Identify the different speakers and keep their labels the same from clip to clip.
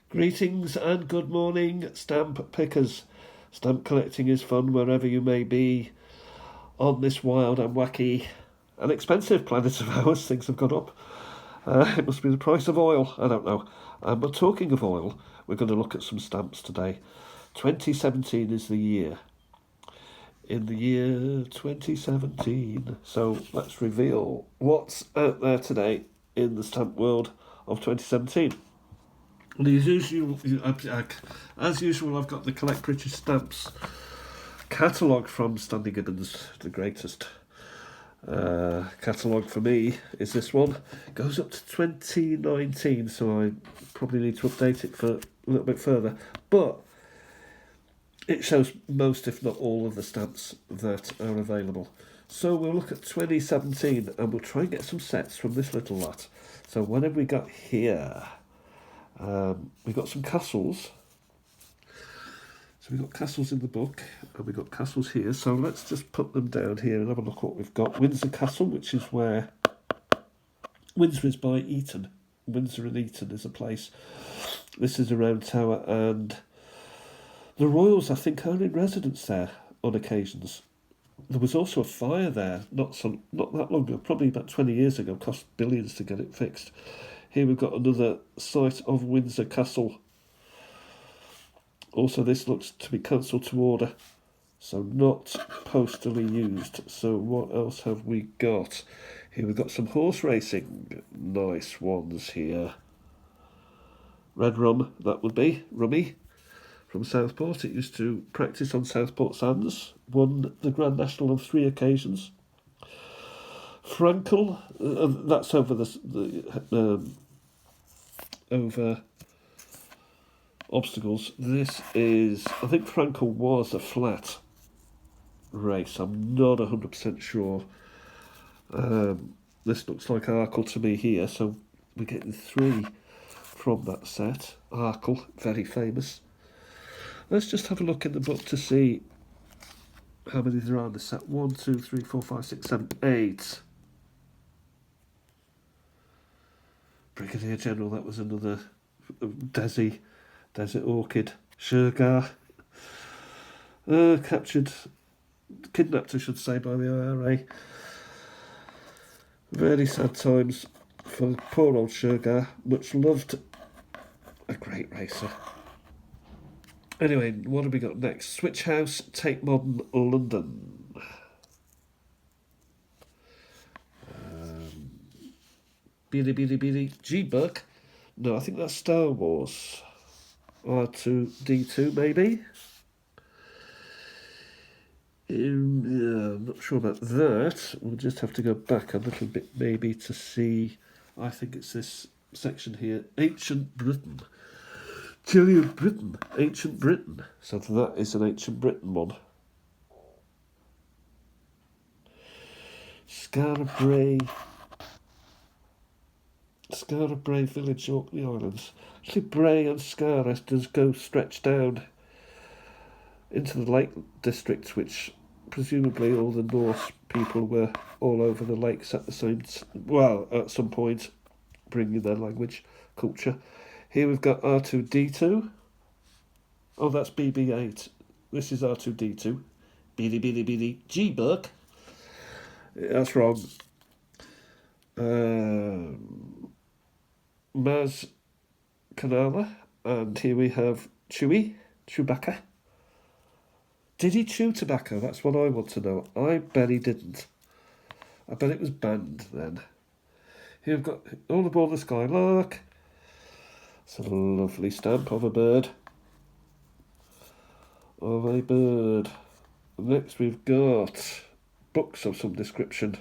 Speaker 1: Greetings and good morning, stamp pickers. Stamp collecting is fun wherever you may be on this wild and wacky and expensive planet of ours. Things have gone up. It must be the price of oil. I don't know. But talking of oil, we're going to look at some stamps today. 2017 is the year. In the year 2017. So let's reveal what's out there today in the stamp world of 2017. As usual, I've got the Collect British Stamps catalogue from Stanley Gibbons, the greatest catalogue for me is this one. It goes up to 2019, so I probably need to update it for a little bit further. But it shows most, if not all, of the stamps that are available. So we'll look at 2017 and we'll try and get some sets from this little lot. So what have we got here? We've got some castles. So we've got castles in the book, and we've got castles here. So let's just put them down here and have a look what we've got. Windsor Castle, which is where... Windsor is by Eton. Windsor and Eton is a place. This is a round tower, and the royals, I think, are in residence there on occasions. There was also a fire there not that long ago, probably about 20 years ago. Cost billions to get it fixed. Here we've got another site of Windsor Castle. Also, this looks to be cancelled to order, so not postally used. So what else have we got? Here we've got some horse racing. Nice ones here. Red Rum, that would be. Rummy from Southport. It used to practice on Southport Sands. Won the Grand National on 3 occasions. Frankel, that's over over obstacles. This is, I think Frankel was a flat race. I'm not 100% sure. This looks like Arkle to me here, so we're getting 3 from that set. Arkle, very famous. Let's just have a look in the book to see how many there are in the set. 1, 2, 3, 4, 5, 6, 7, 8. Brigadier General, that was another. Desert Orchid. Shergar. Kidnapped, I should say, by the IRA. Very sad times for poor old Shergar. Much loved. A great racer. Anyway, what have we got next? Switch House, Tate Modern, London. Beady, G-Buck. No, I think that's Star Wars. R2-D2, maybe? I'm not sure about that. We'll just have to go back a little bit, maybe, to see. I think it's this section here. Ancient Britain. Gillian Britain. Ancient Britain. So that is an Ancient Britain one. Skara Brae village, Orkney Islands. Actually, Bray and Skara does go stretch down into the Lake District, which presumably all the Norse people were all over the lakes at the same at some point, bringing their language, culture. Here we've got R2-D2. Oh, that's BB-8. This is R2-D2. Beady, G-Buck. That's wrong. Maz Kanala, and here we have Chewbacca. Did he chew tobacco? That's what I want to know. I bet he didn't. I bet it was banned then. Here we've got All Aboard the Skylark. It's a lovely stamp of a bird. Next we've got books of some description.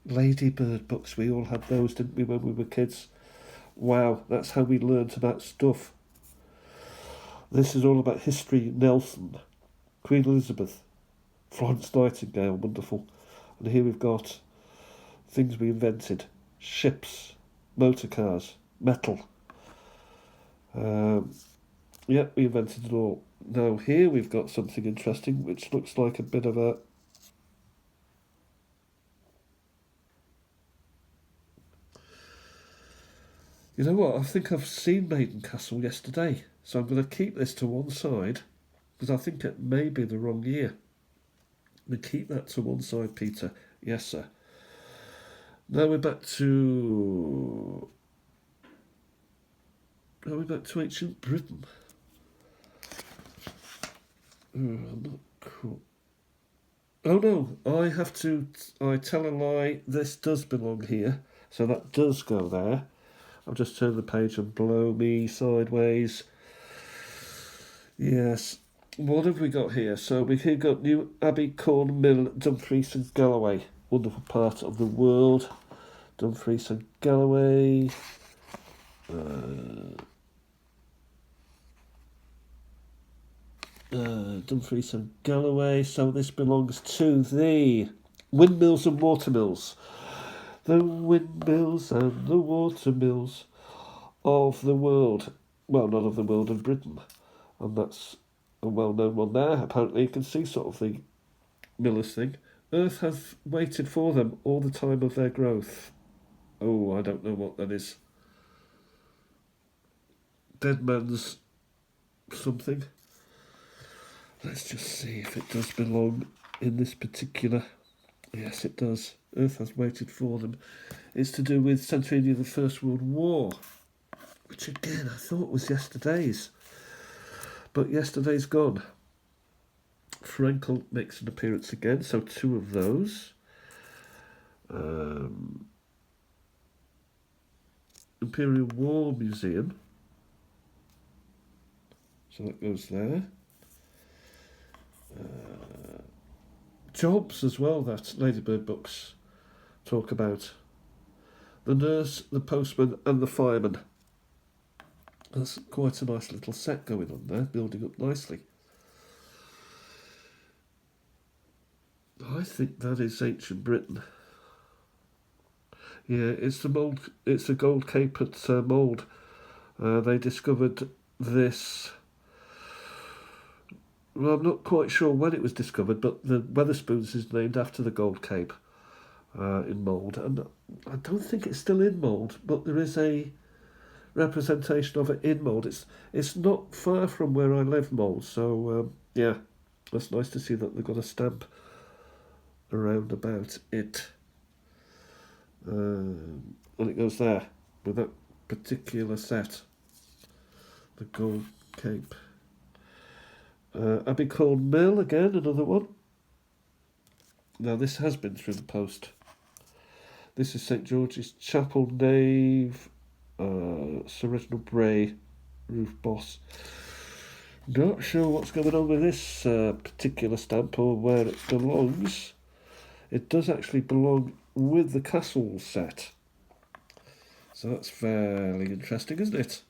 Speaker 1: Ladybird books, we all had those, didn't we, when we were kids? Wow, that's how we learnt about stuff. This is all about history. Nelson, Queen Elizabeth, Florence Nightingale, wonderful. And here we've got things we invented. Ships, motor cars, metal. We invented it all. Now here we've got something interesting, which looks like a bit of a... You know what? I think I've seen Maiden Castle yesterday, so I'm going to keep this to one side because I think it may be the wrong year. We keep that to one side, Peter. Yes, sir. Now we're back to. Are we back to ancient Britain? I'm not cool. Oh no, I have to. I tell a lie. This does belong here, so that does go there. I'll just turn the page and blow me sideways. Yes. What have we got here? So we've got New Abbey, Corn Mill, Dumfries and Galloway. Wonderful part of the world. Dumfries and Galloway. Dumfries and Galloway. So this belongs to the windmills and watermills. The windmills and the watermills of the world. Well, not of the world, of Britain. And that's a well-known one there. Apparently you can see sort of the Miller's thing. Earth has waited for them all the time of their growth. Oh, I don't know what that is. Dead man's something. Let's just see if it does belong in this particular. Yes, it does. Earth has waited for them. It's to do with centenary of the First World War, which again I thought was yesterday's. But yesterday's gone. Frankel makes an appearance again, so two of those. Imperial War Museum. So that goes there. Jobs as well that Ladybird books talk about. The nurse, the postman and the fireman. That's quite a nice little set going on there, building up nicely. I think that is ancient Britain. Yeah, it's the mould. It's the Gold Cape at Mould. They discovered this. Well, I'm not quite sure when it was discovered, but the Wetherspoons is named after the Gold Cape in Mould, and I don't think it's still in Mould, but there is a representation of it in Mould. It's not far from where I live, Mould, so yeah, that's nice to see that they've got a stamp around about it. And it goes there with that particular set, the Gold Cape. Abbey Corn Mill again, another one. Now this has been through the post. This is St George's Chapel nave, Sir Reginald Bray, roof boss. Not sure what's going on with this particular stamp or where it belongs. It does actually belong with the castle set. So that's fairly interesting, isn't it?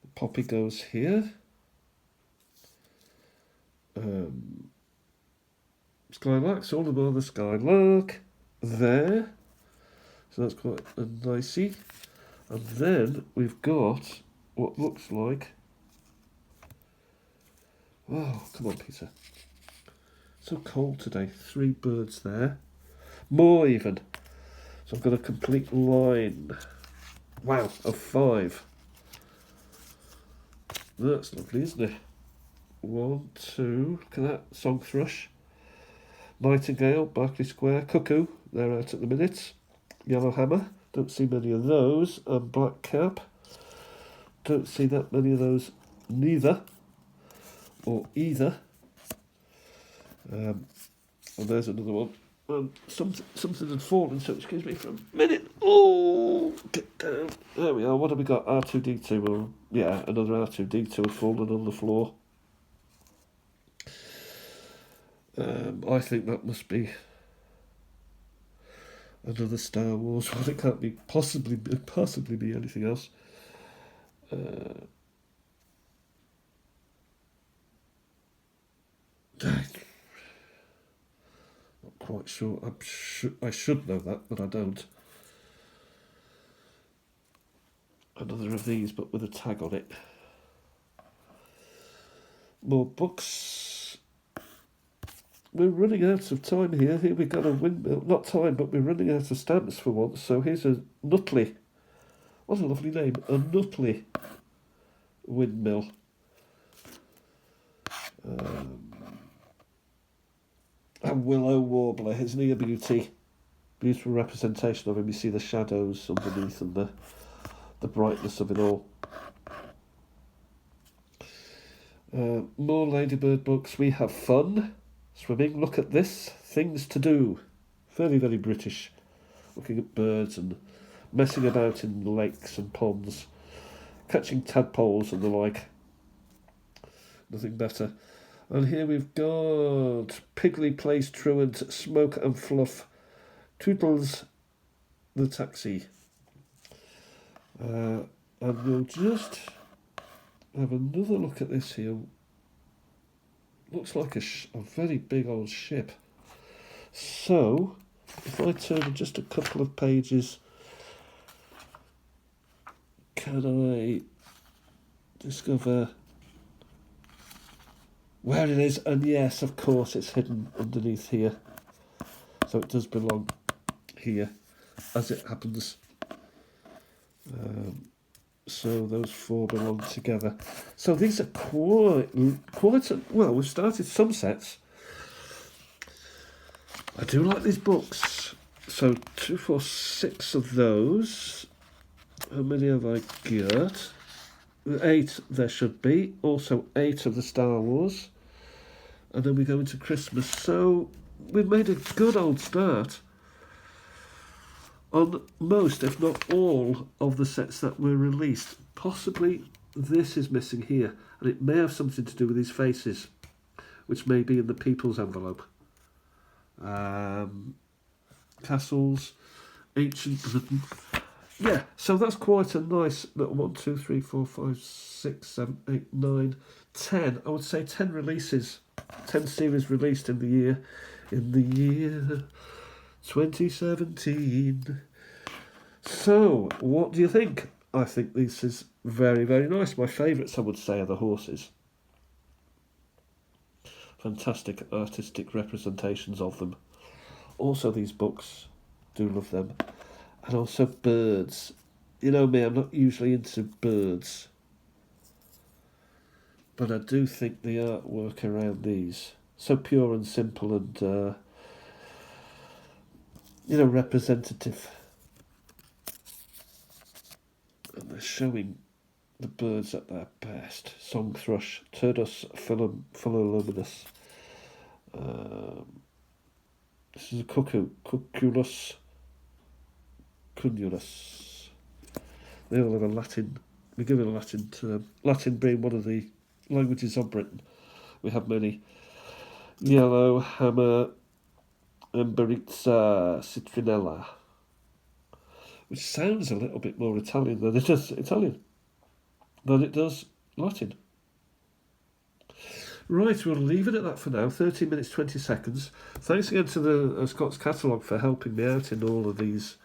Speaker 1: The poppy goes here. Skylark, so all about the Skylark there. So that's quite a nicey. And then we've got what looks like. Oh, come on, Peter. So cold today. 3 birds there. More even. So I've got a complete line. Wow, of 5. That's lovely, isn't it? 1, 2. Look at that. Song thrush. Nightingale, Berkeley Square, Cuckoo. They're out at the minute. Yellowhammer. Don't see many of those. And Blackcap. Don't see that many of those neither. Or either. And there's another one. Something had fallen, so excuse me for a minute. Oh, get down. There we are. What have we got? R2D2. Well, yeah, another R2D2 had fallen on the floor. I think that must be another Star Wars one. It can't be possibly be anything else. Not quite sure. I should know that, but I don't. Another of these, but with a tag on it. More books. We're running out of time here. Here we got a windmill. Not time, but we're running out of stamps for once. So here's a Nutley What a lovely name. A Nutley windmill. And willow warbler. Isn't he a beauty? Beautiful representation of him. You see the shadows underneath and the brightness of it all. More ladybird books. We have fun. Swimming. Look at this. Things to do. Very, very British. Looking at birds and messing about in lakes and ponds. Catching tadpoles and the like. Nothing better. And here we've got Piggly Plays Truant, Smoke and Fluff, Toodles the Taxi. And we'll just have another look at this here. Looks like a very big old ship. So, if I turn just a couple of pages, can I discover where it is? And yes, of course, it's hidden underneath here. So it does belong here, as it happens. So those four belong together. So these are quite well, we've started some sets. I do like these books. So 2, 4, 6 of those. How many have I got? 8 there should be. Also 8 of the Star Wars. And then we go into Christmas. So we've made a good old start on most, if not all, of the sets that were released. Possibly this is missing here, and it may have something to do with these faces, which may be in the People's envelope. Castles, Ancient Britain. Yeah, so that's quite a nice little 1, 2, 3, 4, 5, 6, 7, 8, 9, 10. I would say 10 releases, 10 series released in the year 2017. So, what do you think? I think this is very, very nice. My favourites, I would say, are the horses. Fantastic artistic representations of them. Also, these books, do love them. And also birds. You know me, I'm not usually into birds. But I do think the artwork around these, so pure and simple and, representative. And they're showing the birds at their best. Song thrush, Turdus philoluminus. This is a cuckoo, Cuculus cunnulus. They all have a Latin, we give it a Latin term. Latin being one of the languages of Britain. We have many. Yellow hammer, Emberiza citrinella, which sounds a little bit more Italian than it does Latin. Right, we'll leave it at that for now. 13 minutes, 20 seconds. Thanks again to the Scots Catalogue for helping me out in all of these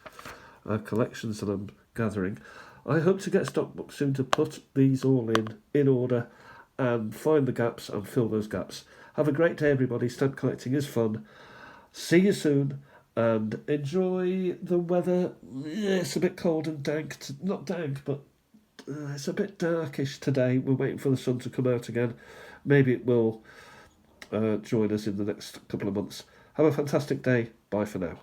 Speaker 1: collections that I'm gathering. I hope to get Stockbook soon to put these all in order and find the gaps and fill those gaps. Have a great day, everybody. Stamp collecting is fun. See you soon and enjoy the weather. It's a bit cold and dank. Not dank, but it's a bit darkish today. We're waiting for the sun to come out again. Maybe it will join us in the next couple of months. Have a fantastic day. Bye for now.